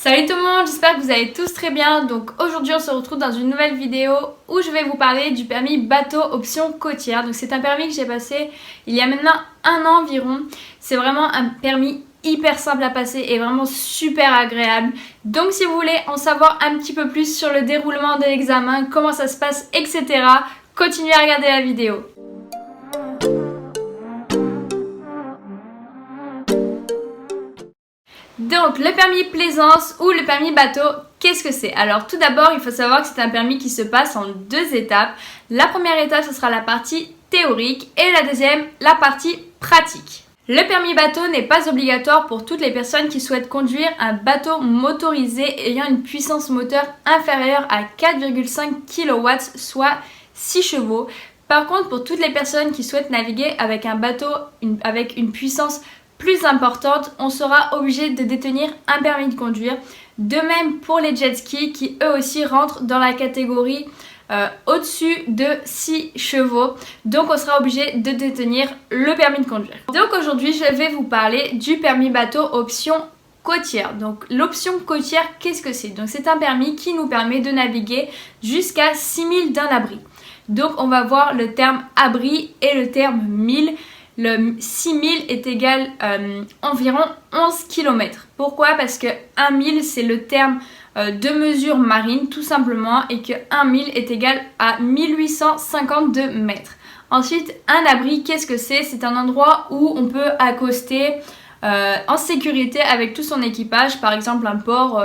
Salut tout le monde, j'espère que vous allez tous très bien. Donc aujourd'hui on se retrouve dans une nouvelle vidéo où je vais vous parler du permis bateau option côtière. Donc c'est un permis que j'ai passé il y a maintenant un an environ. C'est vraiment un permis hyper simple à passer et vraiment super agréable. Donc si vous voulez en savoir un petit peu plus sur le déroulement de l'examen, comment ça se passe, etc., continuez à regarder la vidéo. Donc le permis plaisance ou le permis bateau, qu'est-ce que c'est? Alors tout d'abord il faut savoir que c'est un permis qui se passe en deux étapes. La première étape ce sera la partie théorique et la deuxième la partie pratique. Le permis bateau n'est pas obligatoire pour toutes les personnes qui souhaitent conduire un bateau motorisé ayant une puissance moteur inférieure à 4,5 kW, soit 6 chevaux. Par contre, pour toutes les personnes qui souhaitent naviguer avec un bateau avec une puissance plus importante, on sera obligé de détenir un permis de conduire. De même pour les jet skis qui eux aussi rentrent dans la catégorie au-dessus de 6 chevaux. Donc on sera obligé de détenir le permis de conduire. Donc aujourd'hui je vais vous parler du permis bateau option côtière. Donc l'option côtière, qu'est-ce que c'est? Donc c'est un permis qui nous permet de naviguer jusqu'à 6000 d'un abri. Donc on va voir le terme abri et le terme 1000. Le 6000 est égal environ 11 km. Pourquoi? Parce que 1000 c'est le terme de mesure marine tout simplement et que 1000 est égal à 1852 mètres. Ensuite, un abri, qu'est-ce que c'est? C'est un endroit où on peut accoster en sécurité avec tout son équipage, par exemple un port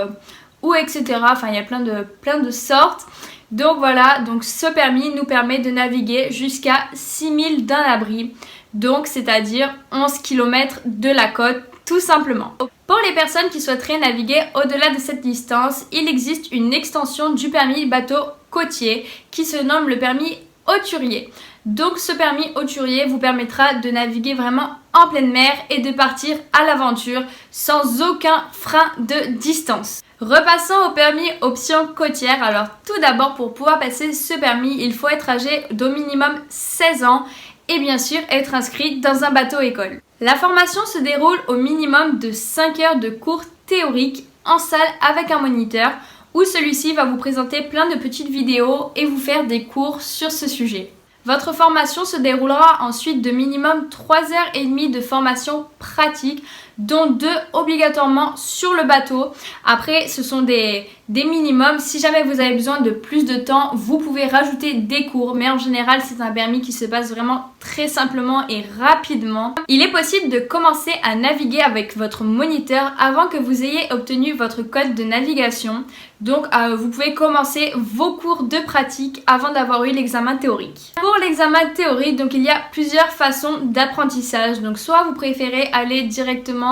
ou etc. Enfin, il y a plein de sortes. Donc voilà, donc ce permis nous permet de naviguer jusqu'à 6000 d'un abri. Donc c'est-à-dire 11 km de la côte tout simplement. Pour les personnes qui souhaiteraient naviguer au-delà de cette distance, il existe une extension du permis bateau côtier qui se nomme le permis hauturier. Donc ce permis hauturier vous permettra de naviguer vraiment en pleine mer et de partir à l'aventure sans aucun frein de distance. Repassons au permis option côtière. Alors tout d'abord, pour pouvoir passer ce permis, il faut être âgé d'au minimum 16 ans et bien sûr être inscrit dans un bateau école. La formation se déroule au minimum de 5 heures de cours théoriques en salle avec un moniteur où celui-ci va vous présenter plein de petites vidéos et vous faire des cours sur ce sujet. Votre formation se déroulera ensuite de minimum 3h30 de formation pratique, dont 2 obligatoirement sur le bateau. Après, ce sont des minimums. Si jamais vous avez besoin de plus de temps, vous pouvez rajouter des cours. Mais en général, c'est un permis qui se passe vraiment très simplement et rapidement. Il est possible de commencer à naviguer avec votre moniteur avant que vous ayez obtenu votre code de navigation. Donc, vous pouvez commencer vos cours de pratique avant d'avoir eu l'examen théorique. Pour l'examen théorique, donc il y a plusieurs façons d'apprentissage. Donc, soit vous préférez aller directement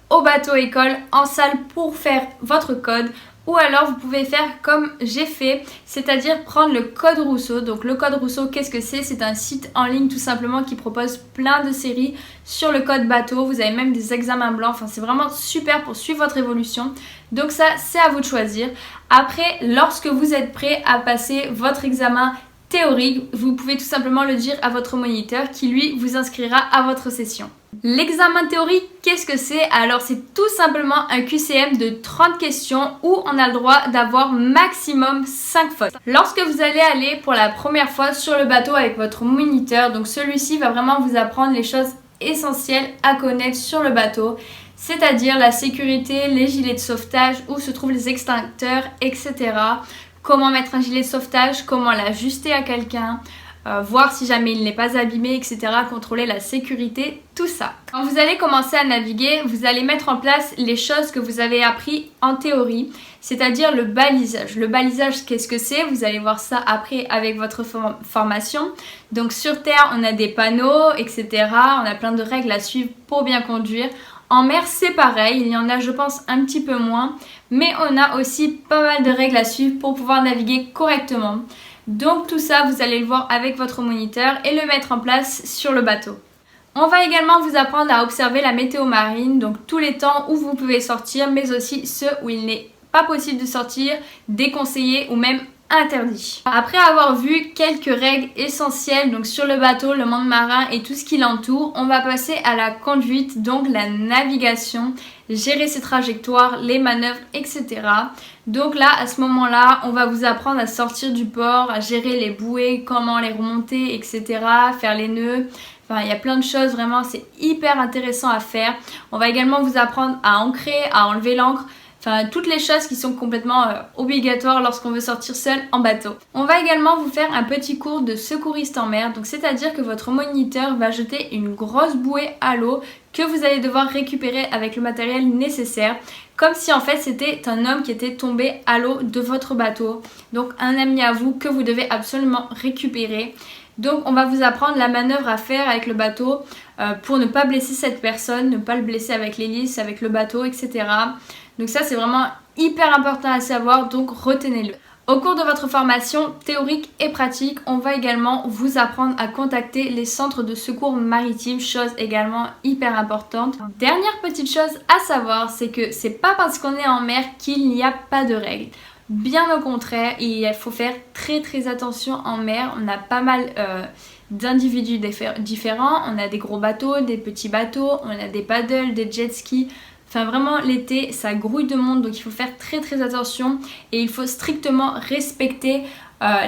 au bateau école en salle pour faire votre code, ou alors vous pouvez faire comme j'ai fait, c'est-à-dire prendre le code Rousseau. Donc le code Rousseau, qu'est-ce que c'est? C'est un site en ligne tout simplement qui propose plein de séries sur le code bateau. Vous avez même des examens blancs, enfin c'est vraiment super pour suivre votre évolution. Donc ça, c'est à vous de choisir. Après, lorsque vous êtes prêt à passer votre examen théorique, vous pouvez tout simplement le dire à votre moniteur qui lui vous inscrira à votre session. L'examen théorique, qu'est-ce que c'est? Alors c'est tout simplement un QCM de 30 questions où on a le droit d'avoir maximum 5 fautes. Lorsque vous allez aller pour la première fois sur le bateau avec votre moniteur, donc celui-ci va vraiment vous apprendre les choses essentielles à connaître sur le bateau, c'est-à-dire la sécurité, les gilets de sauvetage, où se trouvent les extincteurs, etc. Comment mettre un gilet de sauvetage, comment l'ajuster à quelqu'un, voir si jamais il n'est pas abîmé, etc. Contrôler la sécurité, tout ça. Quand vous allez commencer à naviguer, vous allez mettre en place les choses que vous avez appris en théorie, c'est-à-dire le balisage. Le balisage, qu'est-ce que c'est? Vous allez voir ça après avec votre formation. Donc sur terre, on a des panneaux, etc. On a plein de règles à suivre pour bien conduire. En mer, c'est pareil, il y en a je pense un petit peu moins, mais on a aussi pas mal de règles à suivre pour pouvoir naviguer correctement. Donc tout ça, vous allez le voir avec votre moniteur et le mettre en place sur le bateau. On va également vous apprendre à observer la météo marine, donc tous les temps où vous pouvez sortir, mais aussi ceux où il n'est pas possible de sortir, déconseillé ou même interdit. Après avoir vu quelques règles essentielles donc sur le bateau, le monde marin et tout ce qui l'entoure, on va passer à la conduite, donc la navigation, gérer ses trajectoires, les manœuvres, etc. Donc là, à ce moment-là, on va vous apprendre à sortir du port, à gérer les bouées, comment les remonter, etc. Faire les nœuds. Enfin, il y a plein de choses, vraiment, c'est hyper intéressant à faire. On va également vous apprendre à ancrer, à enlever l'ancre. Enfin, toutes les choses qui sont complètement obligatoires lorsqu'on veut sortir seul en bateau. On va également vous faire un petit cours de secouriste en mer. Donc, c'est-à-dire que votre moniteur va jeter une grosse bouée à l'eau que vous allez devoir récupérer avec le matériel nécessaire. Comme si en fait c'était un homme qui était tombé à l'eau de votre bateau. Donc, un ami à vous que vous devez absolument récupérer. Donc on va vous apprendre la manœuvre à faire avec le bateau pour ne pas blesser cette personne, ne pas le blesser avec l'hélice, avec le bateau, etc. Donc ça c'est vraiment hyper important à savoir, donc retenez-le. Au cours de votre formation théorique et pratique, on va également vous apprendre à contacter les centres de secours maritimes, chose également hyper importante. Dernière petite chose à savoir, c'est que c'est pas parce qu'on est en mer qu'il n'y a pas de règles. Bien au contraire, il faut faire très attention en mer. On a pas mal d'individus différents. On a des gros bateaux, des petits bateaux, on a des paddles, des jet skis. Enfin vraiment l'été ça grouille de monde, donc il faut faire très attention et il faut strictement respecter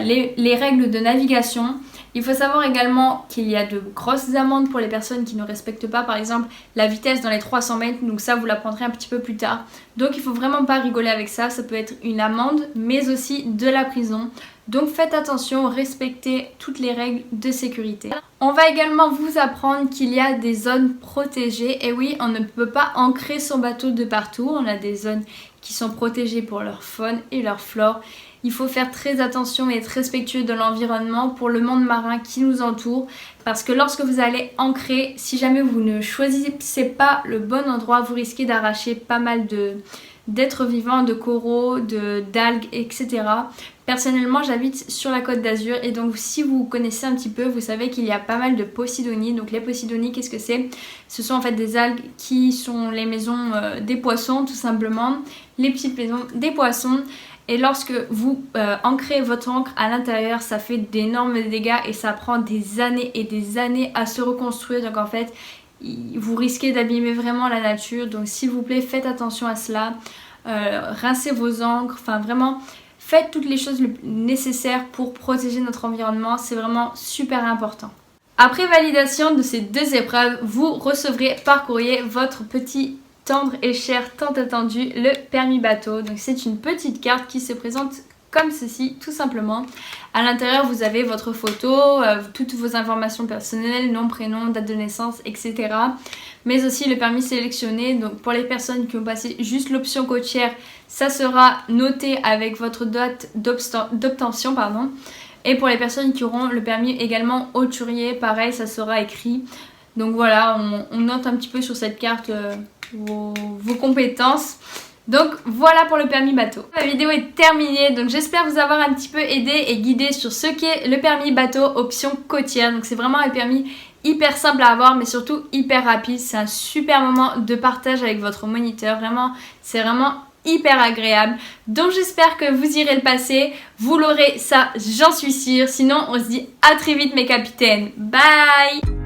les règles de navigation. Il faut savoir également qu'il y a de grosses amendes pour les personnes qui ne respectent pas par exemple la vitesse dans les 300 mètres, donc ça vous l'apprendrez un petit peu plus tard. Donc il faut vraiment pas rigoler avec ça, ça peut être une amende mais aussi de la prison. Donc faites attention, respectez toutes les règles de sécurité. On va également vous apprendre qu'il y a des zones protégées. Et oui, on ne peut pas ancrer son bateau de partout. On a des zones qui sont protégées pour leur faune et leur flore. Il faut faire très attention et être respectueux de l'environnement pour le monde marin qui nous entoure. Parce que lorsque vous allez ancrer, si jamais vous ne choisissez pas le bon endroit, vous risquez d'arracher pas mal d'êtres vivants, de coraux, d'algues, etc. Personnellement, j'habite sur la Côte d'Azur et donc si vous connaissez un petit peu, vous savez qu'il y a pas mal de posidonies. Donc les posidonies, qu'est-ce que c'est? Ce sont en fait des algues qui sont les maisons des poissons tout simplement, les petites maisons des poissons. Et lorsque vous ancrez votre ancre à l'intérieur, ça fait d'énormes dégâts et ça prend des années et des années à se reconstruire. Donc en fait, vous risquez d'abîmer vraiment la nature. Donc s'il vous plaît, faites attention à cela. Rincez vos ancres, enfin vraiment... Faites toutes les choses nécessaires pour protéger notre environnement, c'est vraiment super important. Après validation de ces deux épreuves, vous recevrez par courrier votre petit tendre et cher tant attendu, le permis bateau. Donc c'est une petite carte qui se présente comme ceci, tout simplement. À l'intérieur, vous avez votre photo, toutes vos informations personnelles, nom, prénom, date de naissance, etc. Mais aussi le permis sélectionné. Donc pour les personnes qui ont passé juste l'option côtière, ça sera noté avec votre date d'obtention, pardon. Et pour les personnes qui auront le permis également hauturier, pareil, ça sera écrit. Donc voilà, on note un petit peu sur cette carte vos compétences. Donc voilà pour le permis bateau. La vidéo est terminée, donc j'espère vous avoir un petit peu aidé et guidé sur ce qu'est le permis bateau option côtière. Donc c'est vraiment un permis hyper simple à avoir mais surtout hyper rapide. C'est un super moment de partage avec votre moniteur, vraiment, c'est vraiment hyper agréable. Donc j'espère que vous irez le passer, vous l'aurez, ça j'en suis sûre. Sinon on se dit à très vite mes capitaines, bye.